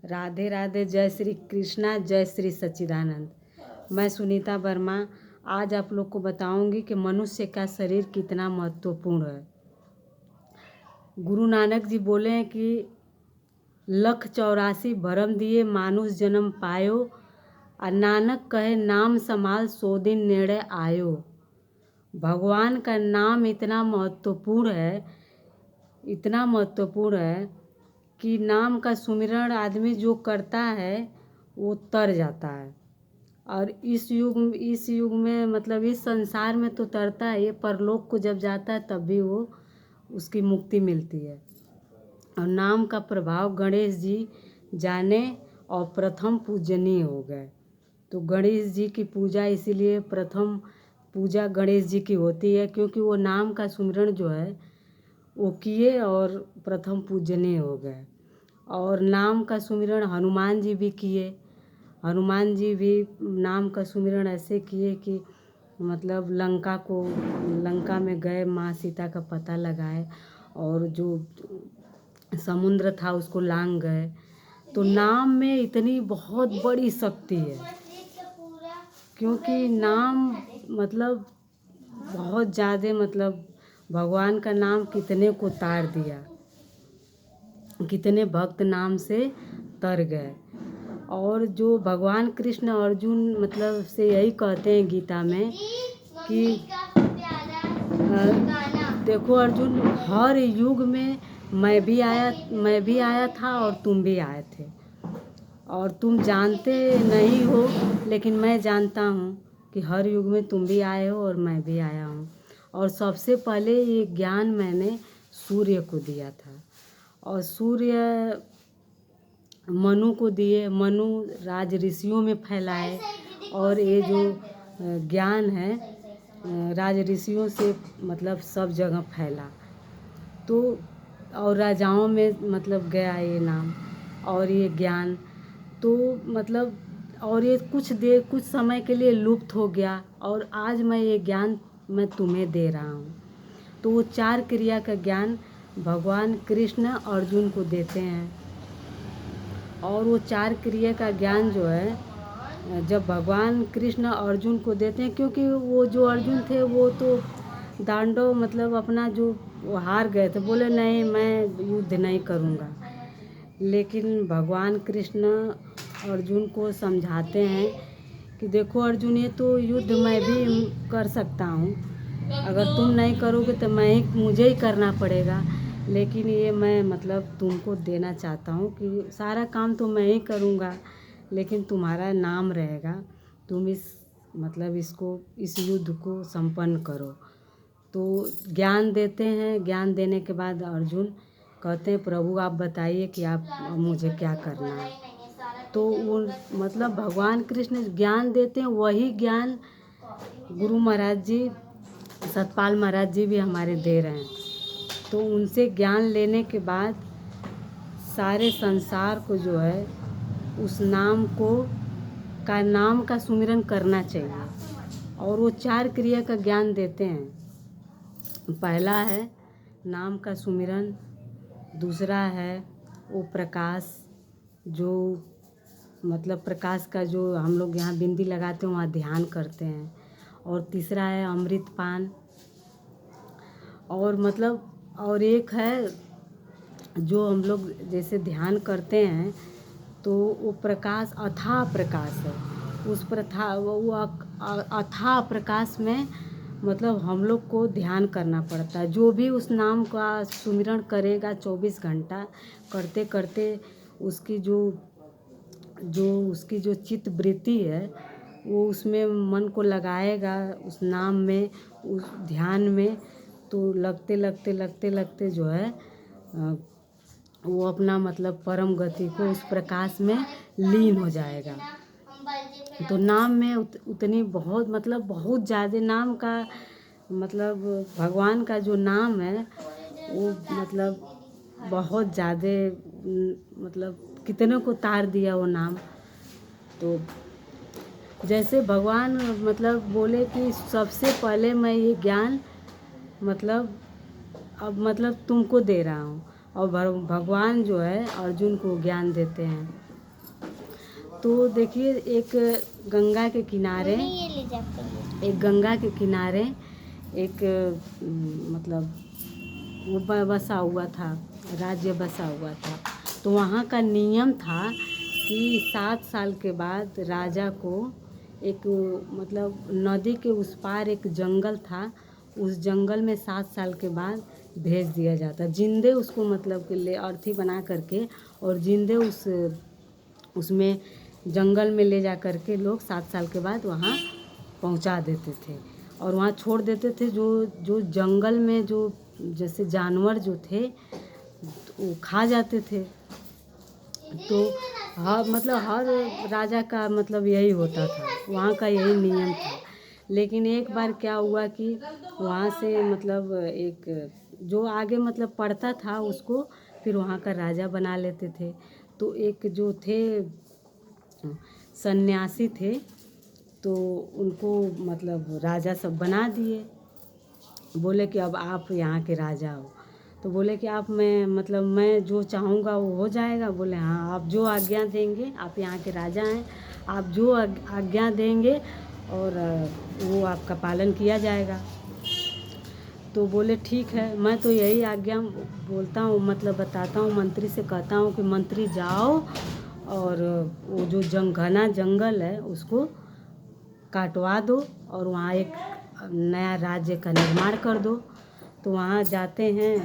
राधे राधे। जय श्री कृष्णा, जय श्री सच्चिदानंद। मैं सुनीता वर्मा आज आप लोग को बताऊंगी कि मनुष्य का शरीर कितना महत्वपूर्ण है। गुरु नानक जी बोले हैं कि 184 भरम दिए मानुष जन्म पायो, और नानक कहे नाम समाल सो दिन नेड़े आयो। भगवान का नाम इतना महत्वपूर्ण है, इतना महत्वपूर्ण है कि नाम का सुमिरन आदमी जो करता है वो तर जाता है। और इस युग में मतलब इस संसार में तो तरता है, ये परलोक को जब जाता है तब भी वो उसकी मुक्ति मिलती है। और नाम का प्रभाव गणेश जी जाने और प्रथम पूजनीय हो गए। तो गणेश जी की पूजा इसीलिए प्रथम पूजा गणेश जी की होती है, क्योंकि वो नाम का सुमिरन जो है वो किए और प्रथम पूजनीय हो गए। और नाम का सुमिरन हनुमान जी भी किए। हनुमान जी भी नाम का सुमिरन ऐसे किए कि मतलब लंका में गए, माँ सीता का पता लगाए और जो समुद्र था उसको लांग गए। तो नाम में इतनी बहुत बड़ी शक्ति है, क्योंकि नाम मतलब बहुत ज़्यादा मतलब भगवान का नाम कितने को तार दिया, कितने भक्त नाम से तर गए। और जो भगवान कृष्ण अर्जुन मतलब से यही कहते हैं गीता में कि देखो अर्जुन, हर युग में मैं भी आया था और तुम भी आए थे, और तुम जानते नहीं हो लेकिन मैं जानता हूँ कि हर युग में तुम भी आए हो और मैं भी आया हूँ। और सबसे पहले ये ज्ञान मैंने सूर्य को दिया था, और सूर्य मनु को दिए, मनु राज ऋषियों में फैलाए, और ये जो ज्ञान है राज ऋषियों से मतलब सब जगह फैला। तो और राजाओं में मतलब गया ये नाम और ये ज्ञान। तो मतलब और ये कुछ समय के लिए लुप्त हो गया, और आज मैं ये ज्ञान मैं तुम्हें दे रहा हूँ। तो वो 4 क्रिया का ज्ञान भगवान कृष्ण अर्जुन को देते हैं। और वो 4 क्रिया का ज्ञान जो है जब भगवान कृष्ण अर्जुन को देते हैं, क्योंकि वो जो अर्जुन थे वो तो दांडो मतलब अपना जो हार गए थे, बोले नहीं मैं युद्ध नहीं करूँगा। लेकिन भगवान कृष्ण अर्जुन को समझाते हैं कि देखो अर्जुन, ये तो युद्ध मैं भी कर सकता हूँ, अगर तुम नहीं करोगे तो मुझे ही करना पड़ेगा। लेकिन ये मैं मतलब तुमको देना चाहता हूँ कि सारा काम तो मैं ही करूँगा, लेकिन तुम्हारा नाम रहेगा, तुम इस युद्ध को संपन्न करो। तो ज्ञान देते हैं। ज्ञान देने के बाद अर्जुन कहते हैं प्रभु आप बताइए कि आप मुझे क्या करना है। तो वो मतलब भगवान कृष्ण ज्ञान देते हैं, वही ज्ञान गुरु महाराज जी, सतपाल महाराज जी भी हमारे दे रहे हैं। तो उनसे ज्ञान लेने के बाद सारे संसार को जो है उस नाम का सुमिरन करना चाहिए। और वो 4 क्रिया का ज्ञान देते हैं। पहला है नाम का सुमिरन, दूसरा है वो प्रकाश, जो मतलब प्रकाश का जो हम लोग यहाँ बिंदी लगाते हैं वहाँ ध्यान करते हैं, और तीसरा है अमृत पान, और मतलब और एक है जो हम लोग जैसे ध्यान करते हैं तो वो प्रकाश अथाह प्रकाश है। वो अथाह प्रकाश में मतलब हम लोग को ध्यान करना पड़ता है। जो भी उस नाम का सुमिरन करेगा 24 घंटा करते करते उसकी जो चित्त वृत्ति है वो उसमें मन को लगाएगा, उस नाम में, उस ध्यान में। तो लगते जो है वो अपना मतलब परम गति को उस प्रकाश में लीन हो जाएगा। तो नाम में उतनी बहुत ज़्यादा नाम का मतलब भगवान का जो नाम है वो मतलब बहुत ज़्यादा मतलब कितने को तार दिया वो नाम। तो जैसे भगवान मतलब बोले कि सबसे पहले मैं ये ज्ञान मतलब तुमको दे रहा हूँ, और भगवान जो है अर्जुन को ज्ञान देते हैं। तो देखिए एक गंगा के किनारे एक मतलब वो बसा हुआ था, राज्य बसा हुआ था। तो वहाँ का नियम था कि 7 साल के बाद राजा को एक मतलब नदी के उस पार एक जंगल था, उस जंगल में 7 साल के बाद भेज दिया जाता, जिंदे उसको मतलब कि ले अर्थी बना करके और जिंदे उसमें जंगल में ले जा कर के लोग 7 साल के बाद वहाँ पहुँचा देते थे और वहाँ छोड़ देते थे। जो जंगल में जो जैसे जानवर जो थे वो खा जाते थे। तो मतलब हर राजा का मतलब यही होता था, वहाँ का यही नियम था। लेकिन एक बार क्या हुआ कि वहाँ से मतलब एक जो आगे मतलब पढ़ता था उसको फिर वहाँ का राजा बना लेते थे। तो एक जो थे सन्यासी थे तो उनको मतलब राजा सब बना दिए। बोले कि अब आप यहाँ के राजा हो। तो बोले कि आप मैं जो चाहूँगा वो हो जाएगा। बोले हाँ, आप जो आज्ञा देंगे, आप यहाँ के राजा हैं, आप जो आज्ञा देंगे और वो आपका पालन किया जाएगा। तो बोले ठीक है, मैं तो यही आज्ञा बोलता हूँ, मतलब बताता हूँ, मंत्री से कहता हूँ कि मंत्री जाओ और वो जो घना जंगल है उसको काटवा दो और वहाँ एक नया राज्य का निर्माण कर दो। तो वहाँ जाते हैं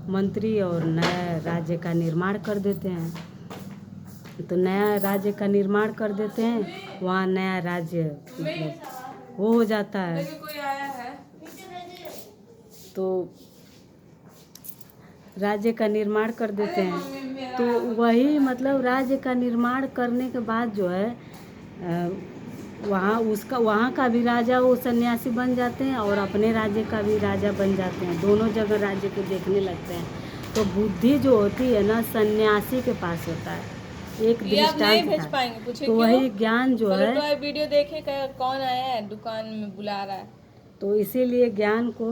मंत्री और नया राज्य का निर्माण कर देते हैं। तो नया राज्य का निर्माण कर देते हैं, वहाँ नया राज्य मतलब वो हो जाता है। तो राज्य का निर्माण कर देते हैं। तो वही मतलब राज्य का निर्माण करने के बाद जो है वहाँ का भी राजा वो सन्यासी बन जाते हैं और अपने राज्य का भी राजा बन जाते हैं, दोनों जगह राज्य को देखने लगते हैं। तो बुद्धि जो होती है ना सन्यासी के पास होता है, एक दृष्टांत था। तो वही ज्ञान जो है वीडियो देखे कौन आया है दुकान में बुला रहा है, तो इसीलिए ज्ञान को